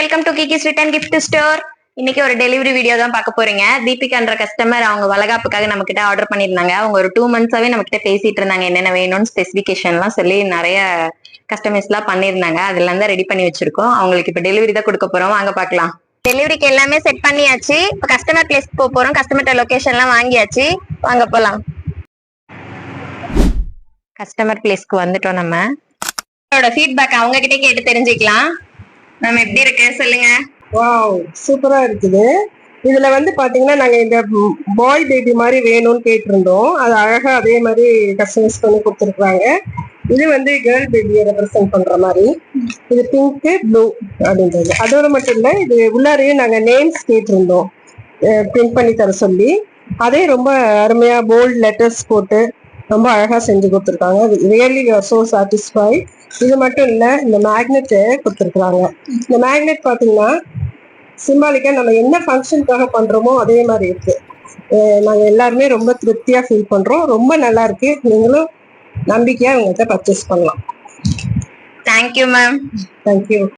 Welcome to Kiki's return gift store. இன்னைக்கு ஒரு delivery video தான் பார்க்க போறீங்க. தீபிகான்ற கஸ்டமர் அவங்க வளகாப்புக்காக நம்ம கிட்ட ஆர்டர் பண்ணிருந்தாங்க. அவங்க ஒரு 2 months-ஆவே நம்ம கிட்ட பேசிட்டு இருந்தாங்க, என்னென்ன வேணும்னு ஸ்பெசிபிகேஷன் எல்லாம் சொல்லி நிறைய கஸ்டமைஸ் எல்லாம் பண்ணிருந்தாங்க. அதெல்லாம் தான் ரெடி பண்ணி வச்சிருக்கோம். அவங்களுக்கு இப்ப டெலிவரி தான் கொடுக்க போறோம். வாங்க பாக்கலாம். டெலிவரிக்கு எல்லாமே செட் பண்ணியாச்சு. இப்ப கஸ்டமர் பிளேஸ்க்கு போக போறோம். கஸ்டமர்ட்ட லொகேஷன் எல்லாம் வாங்கியாச்சு. வாங்க போலாம். கஸ்டமர் பிளேஸ்க்கு வந்துட்டோம். நம்ம ஃபீட்பேக் அவங்க கிட்டே கேட்டு தெரிஞ்சுக்கலாம். நம்ம எப்படி இருக்கு சொல்லுங்க. வாவ், சூப்பரா இருக்குது. இதுல பாத்தீங்கன்னா நாங்க இந்த பாய் பேபி மாதிரி வேணும்னு கேட்டிருந்தோம். அது அழகா அதே மாதிரி கஸ்டமைஸ் பண்ணி கொடுத்துருக்காங்க. இது கேர்ள் பேபியை ரெப்ரசென்ட் பண்ற மாதிரி. இது பிங்க் ப்ளூ அப்படின்றது. அதோட மட்டும் இல்ல, இது உள்ளாரையும் நாங்க நேம்ஸ் கேட்டிருந்தோம் பிரிண்ட் பண்ணி தர சொல்லி. அதே ரொம்ப அருமையா போல்ட் லெட்டர்ஸ் போட்டு ரொம்ப அழகா செஞ்சு கொடுத்துருக்காங்க. Really so satisfied. இது மட்டும் இல்ல, இந்த மேக்னெட் கொடுத்துருக்காங்க. இந்த மேக்னெட் பாத்தீங்கன்னா சிம்பாலிக்கா நம்ம என்ன ஃபங்க்ஷனுக்காக பண்றோமோ அதே மாதிரி இருக்கு. நாங்க எல்லாருமே ரொம்ப திருப்தியா ஃபீல் பண்றோம். ரொம்ப நல்லா இருக்கு. நீங்களும் நம்பிக்கையா உங்கள்கிட்ட பர்ச்சேஸ் பண்ணலாம். Thank you ma'am. தேங்க்யூ.